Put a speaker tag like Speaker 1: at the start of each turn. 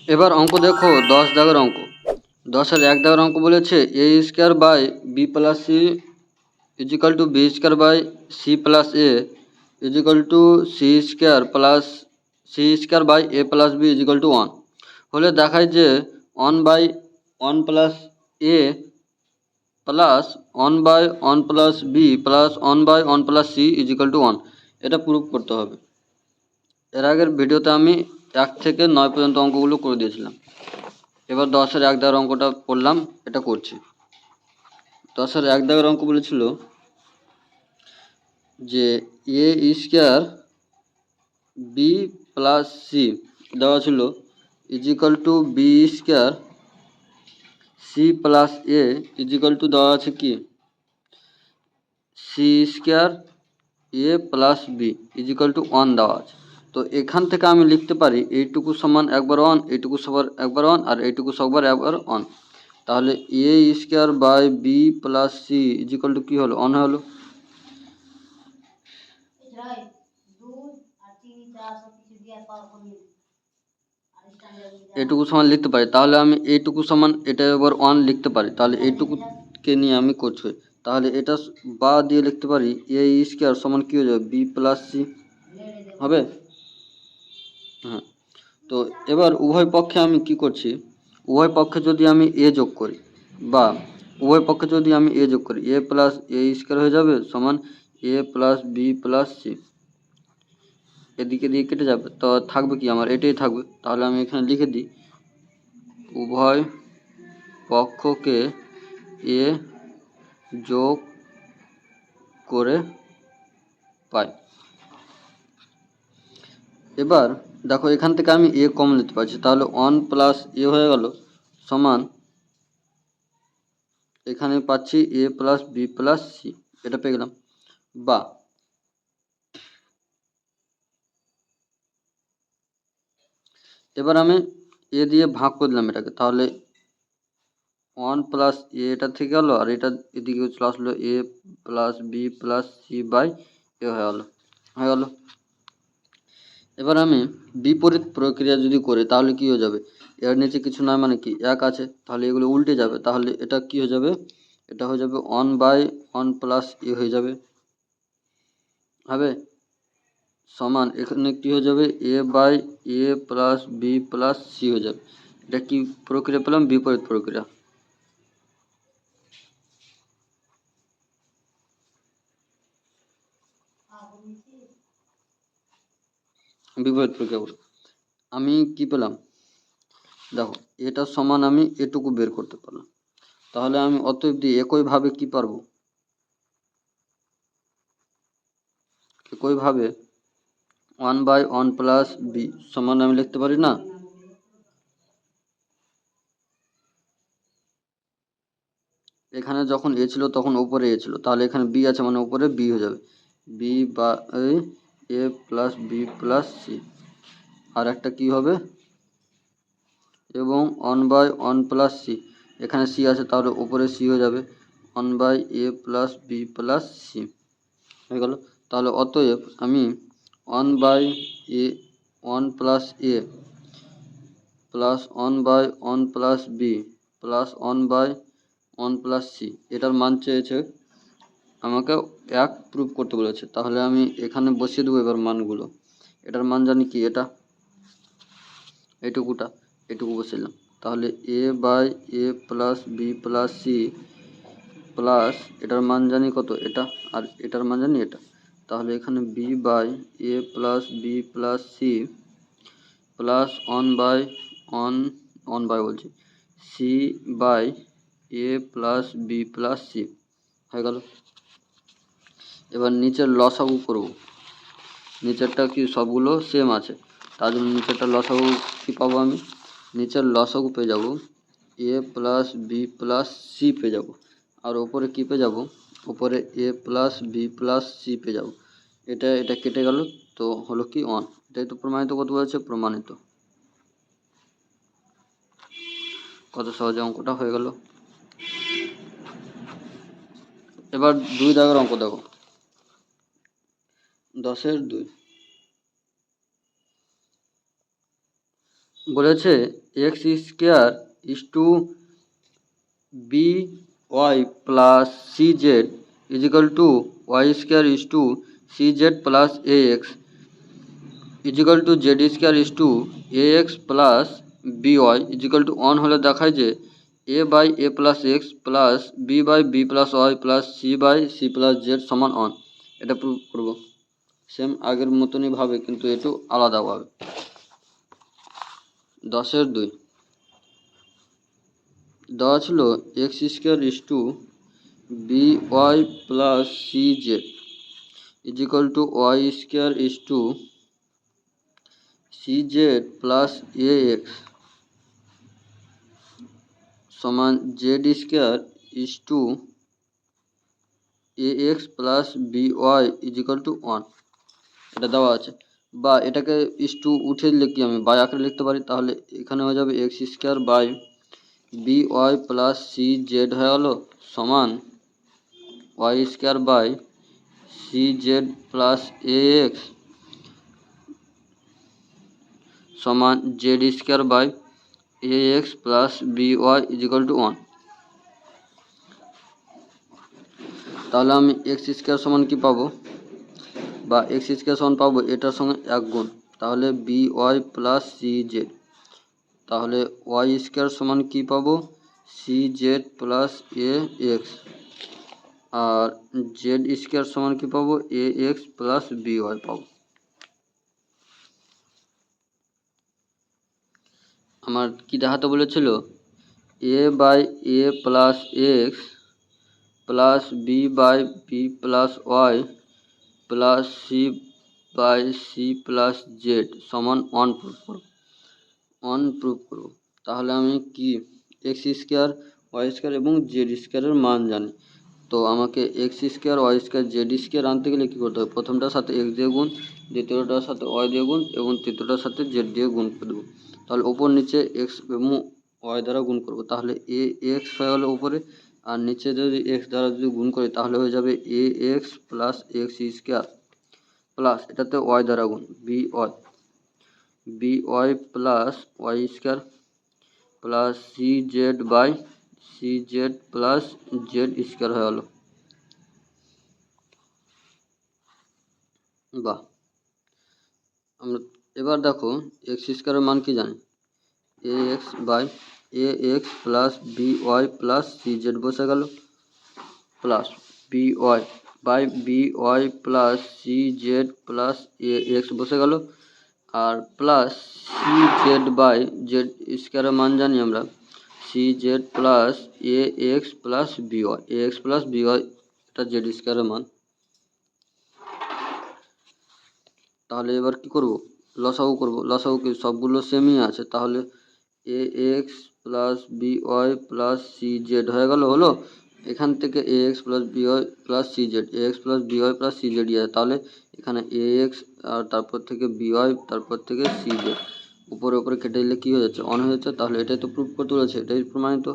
Speaker 1: এবার অঙ্ক দেখো 10 দাগের অঙ্ক। 10-এর 1 দাগের অঙ্ক বলেছে A square by B plus C equal to B square by C plus A equal to C square by A plus B equal to 1 হলে দেখায় যে 1 by 1 plus A plus 1 by 1 plus B plus 1 by 1 plus C equal to 1। এটা proof করতে হবে। এর আগের ভিডিওতে আমি 1 থেকে 9 পর্যন্ত অঙ্কগুলো করে দিয়েছিলাম। এবার 10-এর 1 দাগের অঙ্কটা পড়লাম, এটা করছি। 10-এর 1 দাগের অঙ্ক বলেছিল যে A square B plus C দেওয়া ছিল equal to B square C plus A equal to দেওয়া আছে কি C square A plus B equal to 1 দেওয়া আছে। তো এখান থেকে আমি লিখতে পারি এইটুকু সমান একবার 1, এইটুকু সবার একবার 1 আর এইটুকু সবার একবার 1। তাহলে A square by B plus C equal to কী হলো 1 হলো। এইটুকু সমান লিখতে পারি, তাহলে আমি এইটুকু সমান এটা এবার 1 লিখতে পারি, তাহলে এইটুকুকে নিয়ে আমি করছি। তাহলে এটা বা দিয়ে লিখতে পারি এ স্কোয়ার সমান কী হয়ে যাবে বি প্লাস সি হবে। হ্যাঁ, তো এবার উভয় পক্ষে আমি কি করছি, উভয় পক্ষে যদি আমি এ যোগ করি বা উভয় পক্ষে যদি আমি এ যোগ করি এ প্লাস এ স্কোয়ার হয়ে যাবে সমান এ প্লাস বি প্লাস সি। এদিকে দিয়ে কেটে যাবে, তো থাকবে কি আমার এটাই থাকবে। তাহলে আমি এখানে লিখে দিই উভয় পক্ষকে এ যোগ করে পাই। এবার দেখো এখান থেকে আমি এ কমন নিতে পারছি, তাহলে 1 প্লাস এ হয়ে গেল সমান এখানে পাচ্ছি এ প্লাস বি প্লাস সি, এটা পেয়ে গেলাম। বা এবার আমি এ দিয়ে ভাগ করে দিলাম এটাকে, তাহলে 1 প্লাস এ এটা থেকে গেল আর এটা এদিকে চলে আসলো A plus B plus C by A হয়ে গেল। এবার আমি বিপরীত প্রক্রিয়া যদি করি তাহলে কি হয়ে যাবে, এর নিচে কিছু নয় মানে কি 1 আছে, তাহলে এগুলো উল্টে যাবে, তাহলে এটা কি হয়ে যাবে, এটা হয়ে যাবে 1 বাই 1 প্লাস এ হয়ে যাবে সমান এখানে কি হয়ে যাবে A by A plus B plus C হয়ে যাবে। এটা কি প্রক্রিয়া পেলাম, বিপরীত প্রক্রিয়া। বিপরীত প্রক্রিয়া আমি কি পেলাম, দেখো এটা সমান আমি এটুকু বের করতে পারলাম, তাহলে আমি অতএব দিয়ে একইভাবে কি পারবো, একইভাবে 1 বাই 1 প্লাস বি সমান আমি লিখতে পারি না, এখানে যখন এ ছিল তখন উপরে এ ছিল, তাহলে এখানে বি আছে মানে উপরে বি হয়ে যাবে বি বা A plus B plus C. আর একটা কি হবে এবং 1 বাই 1 প্লাস সি, এখানে সি আছে তাহলে উপরে সি হয়ে যাবে 1 by A plus B plus C হয়ে গেল। তাহলে অতএব আমি 1 by A 1 plus A plus 1 by 1 plus B plus 1 by 1 plus C এটার মান চেয়েছে আমাকে 1 প্রুফ করতে বলেছে, তাহলে আমি এখানে বসিয়ে দেবো এবার মানগুলো। এটার মান জানি কি, এটা এটুকু বসিলাম, তাহলে A by A plus B plus C plus এটার মান জানি কত এটা, আর এটার মান জানি এটা, তাহলে এখানে B by A plus B plus C plus 1 by 1 by বলছি C by A plus B plus C হয়ে গেল। এবার নিচের লসাগু করব, নিচেরটা কি সবগুলো সেম আছে, তার জন্য নিচেরটা লসাগু কি পাবো, আমি নিচের লসাগু পেয়ে যাব এ প্লাস বি প্লাস সি পেয়ে যাব, আর ওপরে কী পেয়ে যাব, ওপরে এ প্লাস বি প্লাস সি পেয়ে যাব। এটা কেটে গেল, তো হলো কি 1, এটাই তো প্রমাণিত করতে বলেছে, প্রমাণিত। কত সহজে অঙ্কটা হয়ে গেল। এবার 2 দাগের অঙ্ক দেখো 10-এর 2 বলেছে X square is to B Y plus C Z is equal to Y square is to C Z plus A X is equal to Z square is to A x plus B Y is equal to 1 হলে দেখায় যে A by A plus x plus B by B plus Y plus C by C plus Z সমান 1। এটা prove করব same আগের মতনই ভাবে, কিন্তু একটু আলাদাভাবে। 10-2 দেওয়া ছিল X square is to B Y plus C Z is equal to Y square is to C Z plus A x সমান Z square is to A x plus B Y is equal to 1। এটা দেওয়া আছে, বা এটাকে is two উঠে লিখি আমি by আকারে লিখতে পারি। তাহলে এখানে হয়ে যাবে x square by b Y plus C z হয়ে গেল সমান y square by c Z plus A x সমান Z square by a x plus B Y is equal to 1। তাহলে আমি এক্স স্কোয়ার সমান কি পাবো, বা এক্স স্কোয়ার সমান পাবো এটার সঙ্গে 1 গুণ, তাহলে b Y plus C z. তাহলে ওয়াই স্কোয়ার সমান কি পাবো, সি জেড প্লাস এ এক্স, আর জেড স্কোয়ার সমান কি পাবো, a x plus B y পাবো। আমার কি দেখাতে বলেছিল, a by A plus x plus B by B plus Y plus C by C plus Z সমান 1 প্রুফ করব। 1 প্রুফ করব, তাহলে আমি কি এক্স স্কোয়ার ওয়াই স্কোয়ার এবং জেড স্কোয়ারের মান জানি। তো আমাকে X square Y square Z square আনতে গেলে কী করতে হবে, প্রথমটার সাথে এক্স দিয়ে গুণ, দ্বিতীয়টার সাথে ওয়াই দিয়ে গুণ এবং তৃতীয়টার সাথে জেড দিয়ে গুণ করে দেবো। তাহলে ওপর নিচে এক্স এবং ওয়াই দ্বারা গুণ করব, তাহলে এ এক্স হয়ে গেলো উপরে, আর নিচে যদি এক্স দ্বারা যদি গুণ করি তাহলে হয়ে যাবে a x plus x square plus এটাতে ওয়াই দ্বারা গুণ b Y plus y square plus C z by c Z plus z square হয়ে গেল। বাহ, আমরা এবার দেখো এক্স স্কোয়ারের মান কি জানি, a x by a x plus B Y plus C z বসে গেল plus B y by b Y plus C Z plus A x বসে গেল, আর plus C z by z স্কোয়ারের মান জানি আমরা c Z plus A x plus B y, a x plus B y এটা জেড স্কোয়ারের মান। তাহলে এবার কি করব, লসাগু করব। লসাগু কি সবগুলো সেমই আছে, তাহলে a x plus B Y plus C z হয়ে গেল হলো। এখান থেকে a x plus B Y plus C z, a x plus B Y plus C z আছে, তাহলে এখানে এ এক্স আর তারপর থেকে বি ওয়াই তারপর থেকে সি জেড উপরে উপরে কেটে দিলে কী হয়ে যাচ্ছে, অন হয়ে যাচ্ছে। তাহলে এটাই তো প্রুফ করতে বলেছে, এটাই প্রমাণিত।